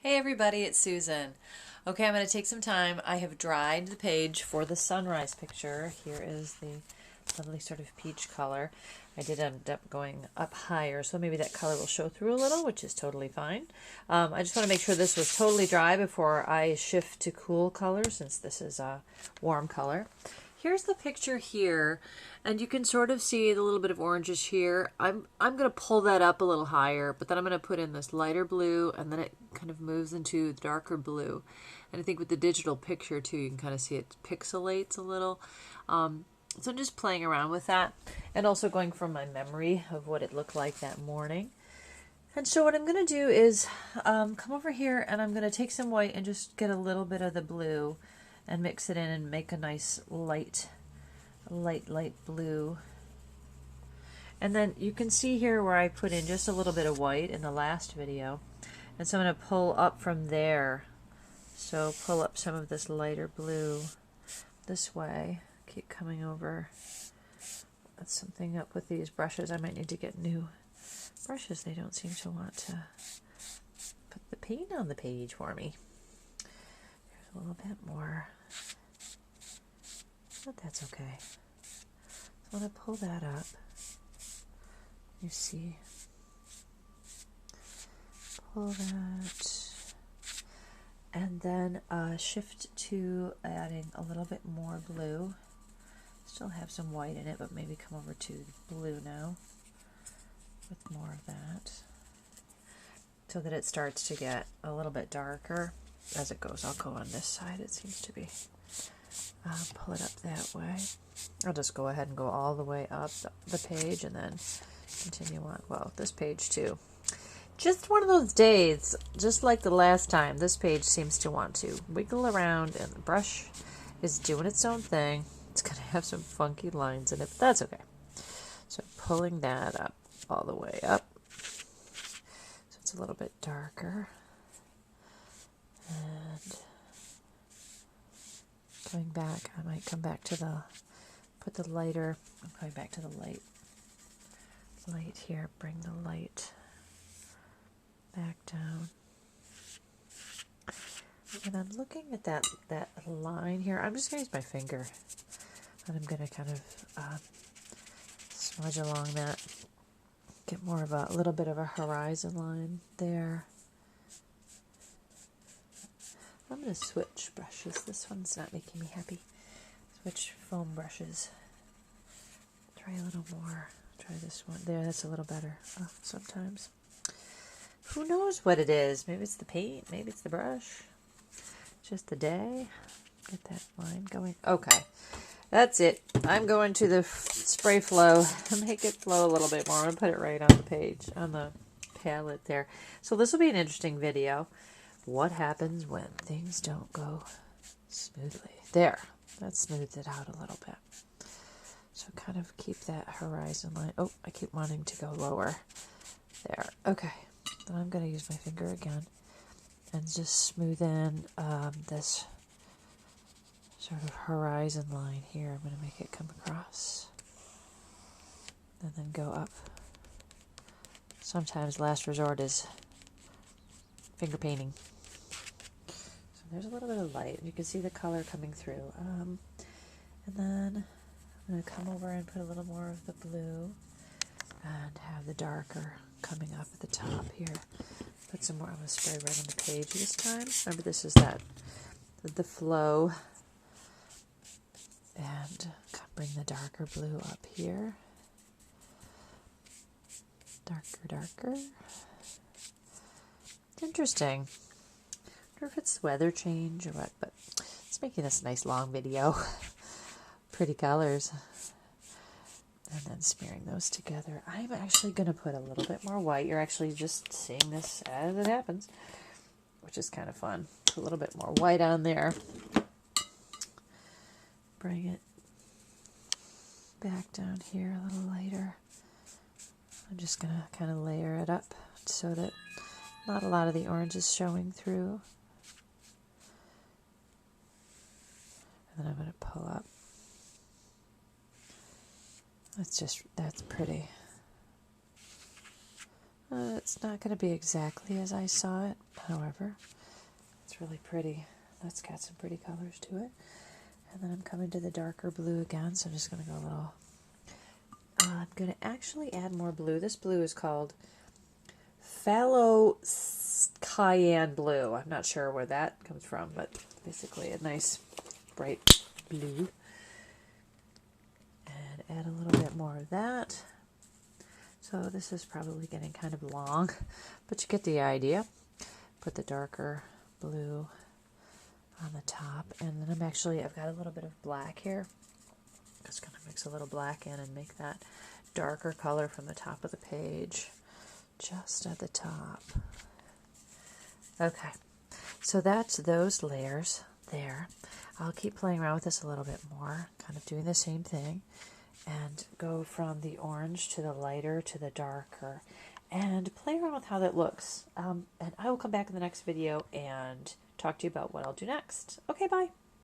Hey everybody, it's Susan. Okay, I'm going to take some time. I have dried the page for the sunrise picture. Here is the lovely sort of peach color. I did end up going up higher, so maybe that color will show through a little, which is totally fine. I just want to make sure this was totally dry before I shift to cool color, since this is a warm color. Here's the picture here, and you can sort of see the little bit of oranges here. I'm going to pull that up a little higher, but then I'm going to put in this lighter blue, and then it kind of moves into the darker blue. And I think with the digital picture too, you can kind of see it pixelates a little. So I'm just playing around with that, and also going from my memory of what it looked like that morning. And so what I'm going to do is come over here, and I'm going to take some white and just get a little bit of the blue and mix it in and make a nice light blue. And then you can see here where I put in just a little bit of white in the last video. And so I'm going to pull up from there. So pull up some of this lighter blue this way. Keep coming over. That's something up with these brushes. I might need to get new brushes. They don't seem to want to put the paint on the page for me. There's a little bit more. But that's okay. So I'm going to pull that up. You see. Pull that. And then shift to adding a little bit more blue. Still have some white in it, but maybe come over to blue now with more of that, so that it starts to get a little bit darker as it goes. I'll go on this side. It seems to be. Pull it up that way. I'll just go ahead and go all the way up the page and then continue on. Well, this page too. Just one of those days, just like the last time, this page seems to want to wiggle around, and the brush is doing its own thing. It's going to have some funky lines in it, but that's okay. So pulling that up all the way up, so it's a little bit darker. And going back, I might come back to put the lighter, I'm going back to the light here, bring the light back down. And I'm looking at that line here. I'm just going to use my finger, and I'm going to kind of smudge along that, get more of a little bit of a horizon line there. I'm going to switch brushes. This one's not making me happy. Switch foam brushes. Try a little more. Try this one. There, that's a little better sometimes. Who knows what it is? Maybe it's the paint. Maybe it's the brush. Just the day. Get that line going. Okay. That's it. I'm going to the spray flow. Make it flow a little bit more. I'm going to put it right on the page, on the palette there. So this will be an interesting video. What happens when things don't go smoothly? There. That smooths it out a little bit. So kind of keep that horizon line. Oh, I keep wanting to go lower. There. Okay. Then I'm going to use my finger again and just smooth in this sort of horizon line here. I'm going to make it come across and then go up. Sometimes last resort is finger painting. So there's a little bit of light. You can see the color coming through. And then I'm going to come over and put a little more of the blue and have the darker coming up at the top here. Put some more. I'm going to spray right on the page this time. Remember, this is the flow. And bring the darker blue up here. Darker. It's interesting. I wonder if it's weather change or what, but it's making this a nice long video. Pretty colors. And then smearing those together. I'm actually going to put a little bit more white. You're actually just seeing this as it happens, which is kind of fun. Put a little bit more white on there. Bring it back down here a little lighter. I'm just going to kind of layer it up so that not a lot of the orange is showing through. And then I'm going to pull up. That's pretty. It's not going to be exactly as I saw it, however, it's really pretty. That's got some pretty colors to it. And then I'm coming to the darker blue again, so I'm just going to go a little... I'm going to actually add more blue. This blue is called Phthalo Cayenne Blue. I'm not sure where that comes from, but basically a nice bright blue. And add a little bit more of that. So this is probably getting kind of long, but you get the idea. Put the darker blue on the top, and then I've got a little bit of black here. Just going to mix a little black in and make that darker color from the top of the page, just at the top. Okay, so that's those layers there. I'll keep playing around with this a little bit more, kind of doing the same thing, and go from the orange to the lighter to the darker, and play around with how that looks. And I will come back in the next video and talk to you about what I'll do next. Okay, bye.